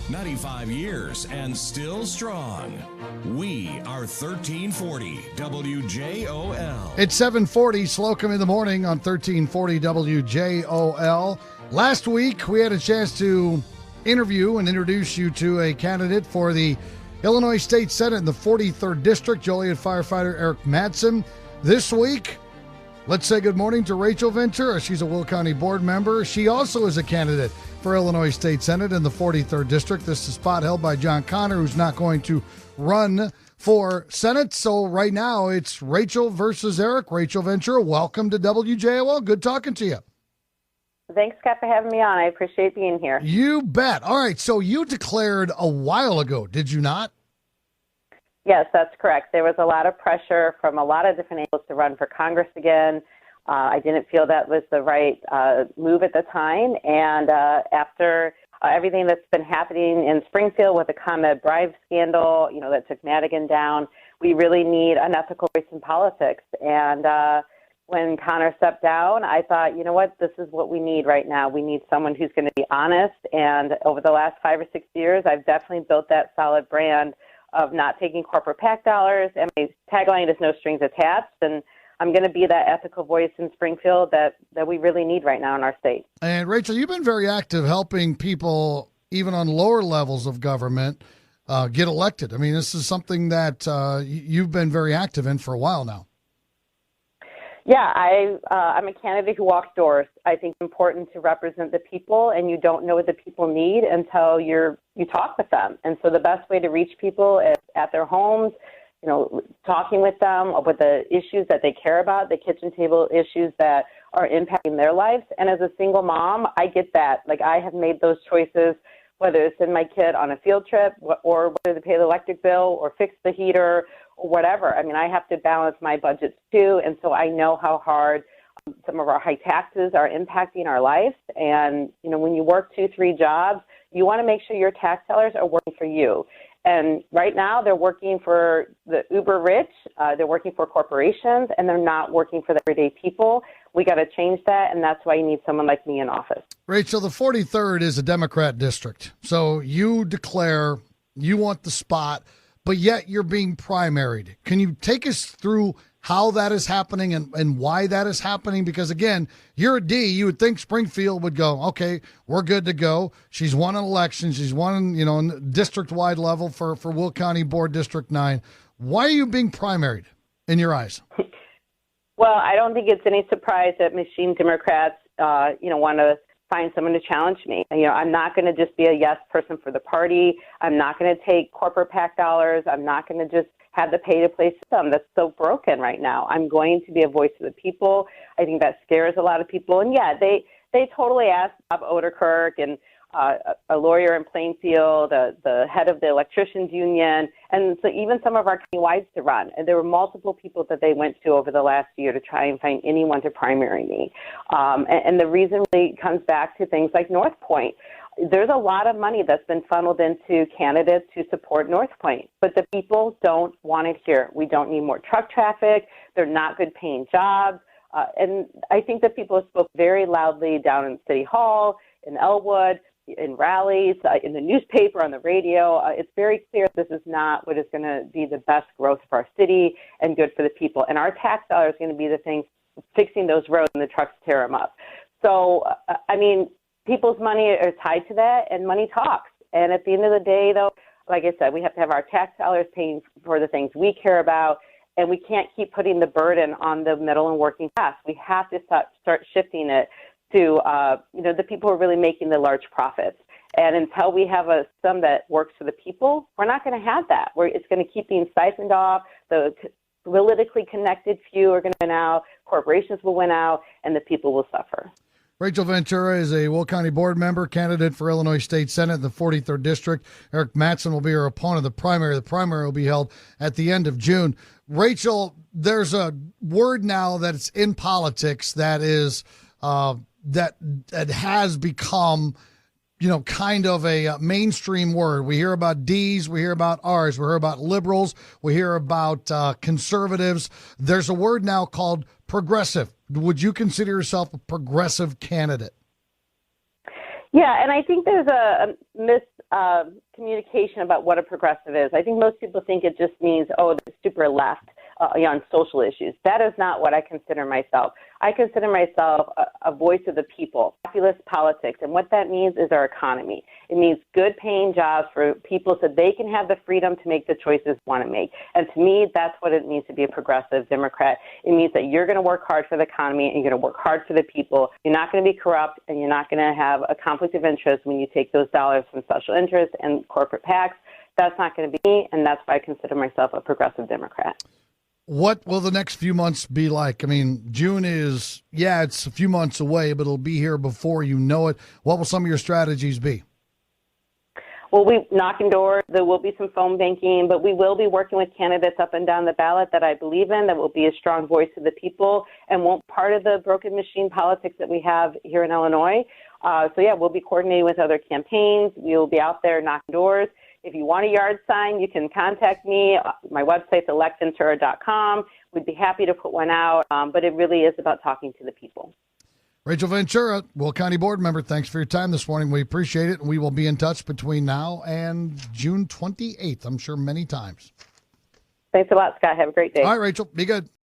95 years and still strong. We are 1340 WJOL. It's 7:40, Slocum in the morning on 1340 WJOL. Last week, we had a chance to interview and introduce you to a candidate for the Illinois State Senate in the 43rd District, Joliet firefighter Eric Madsen. This week, let's say good morning to Rachel Ventura. She's a Will County board member. She also is a candidate for Illinois State Senate in the 43rd District. This is a spot held by John Connor, who's not going to run for Senate. So right now, it's Rachel versus Eric. Rachel Ventura, welcome to WJOL. Good talking to you. Thanks, Scott, for having me on. I appreciate being here. You bet. All right, so you declared a while ago, did you not? Yes, that's correct. There was a lot of pressure from a lot of different angles to run for Congress again. I didn't feel that was the right move at the time. And after everything that's been happening in Springfield with the ComEd bribe scandal, that took Madigan down, we really need an ethical voice in politics. And when Connor stepped down, I thought, you know what, this is what we need right now. We need someone who's going to be honest. And over the last 5 or 6 years, I've definitely built that solid brand of not taking corporate PAC dollars. And my tagline is no strings attached. And I'm going to be that ethical voice in Springfield that we really need right now in our state. And Rachel, you've been very active helping people, even on lower levels of government, get elected. I mean, this is something that you've been very active in for a while now. Yeah, I'm a candidate who walks doors. I think it's important to represent the people, and you don't know what the people need until you talk with them. And so the best way to reach people is at their homes, talking with them with the issues that they care about, the kitchen table issues that are impacting their lives. And as a single mom, I get that. Like, I have made those choices, whether it's send my kid on a field trip or whether to pay the electric bill or fix the heater or whatever. I mean, I have to balance my budgets too. And so I know how hard some of our high taxes are impacting our lives. And, when you work 2-3 jobs, you want to make sure your tax dollars are working for you. And right now they're working for the uber rich, they're working for corporations, and they're not working for the everyday people. We got to change that, and that's why you need someone like me in office. Rachel, the 43rd is a Democrat district. So you declare you want the spot, but yet you're being primaried. Can you take us through how that is happening and why that is happening? Because, again, you're a D. You would think Springfield would go, okay, we're good to go. She's won an election. She's won, district-wide level for Will County Board District 9. Why are you being primaried in your eyes? Well, I don't think it's any surprise that machine Democrats, want to find someone to challenge me. I'm not going to just be a yes person for the party. I'm not going to take corporate PAC dollars. I'm not going to just have the pay-to-play system that's so broken right now. I'm going to be a voice of the people. I think that scares a lot of people. And, yeah, they totally asked Bob Oderkirk and a lawyer in Plainfield, the head of the electricians union, and so even some of our county-wides to run. And there were multiple people that they went to over the last year to try and find anyone to primary me. And the reason really comes back to things like North Point. There's a lot of money that's been funneled into candidates to support North Point, but the people don't want it here. We don't need more truck traffic. They're not good paying jobs. And I think that people have spoke very loudly down in City Hall, in Elwood, in rallies, in the newspaper, on the radio. It's very clear this is not what is going to be the best growth for our city and good for the people. And our tax dollars are going to be the things fixing those roads and the trucks tear them up. So, people's money are tied to that, and money talks. And at the end of the day, though, like I said, we have to have our tax dollars paying for the things we care about, and we can't keep putting the burden on the middle and working class. We have to start shifting it to, the people who are really making the large profits. And until we have a system that works for the people, we're not going to have that. It's going to keep being siphoned off. The politically connected few are going to win out, corporations will win out, and the people will suffer. Rachel Ventura is a Will County board member, candidate for Illinois State Senate in the 43rd District. Eric Madsen will be her opponent of the primary. The primary will be held at the end of June. Rachel, there's a word now that it's in politics that is that has become, kind of a mainstream word. We hear about D's, we hear about R's, we hear about liberals, we hear about conservatives. There's a word now called progressive. Would you consider yourself a progressive candidate? Yeah, and I think there's a communication about what a progressive is. I think most people think it just means, oh, the super left on social issues. That is not what I consider myself. I consider myself a voice of the people, populist politics, and what that means is our economy. It means good paying jobs for people so they can have the freedom to make the choices they want to make. And to me, that's what it means to be a progressive Democrat. It means that you're going to work hard for the economy and you're going to work hard for the people. You're not going to be corrupt and you're not going to have a conflict of interest when you take those dollars from special interests and corporate PACs. That's not going to be me, and that's why I consider myself a progressive Democrat. What will the next few months be like? I mean, June is, it's a few months away, but it'll be here before you know it. What will some of your strategies be? Well, we knocking doors. There will be some phone banking, but we will be working with candidates up and down the ballot that I believe in, that will be a strong voice of the people and won't part of the broken machine politics that we have here in Illinois. We'll be coordinating with other campaigns. We will be out there knocking doors. If you want a yard sign, you can contact me. My website's electventura.com. We'd be happy to put one out, but it really is about talking to the people. Rachel Ventura, Will County Board Member, thanks for your time this morning. We appreciate it, and we will be in touch between now and June 28th, I'm sure many times. Thanks a lot, Scott. Have a great day. All right, Rachel, be good.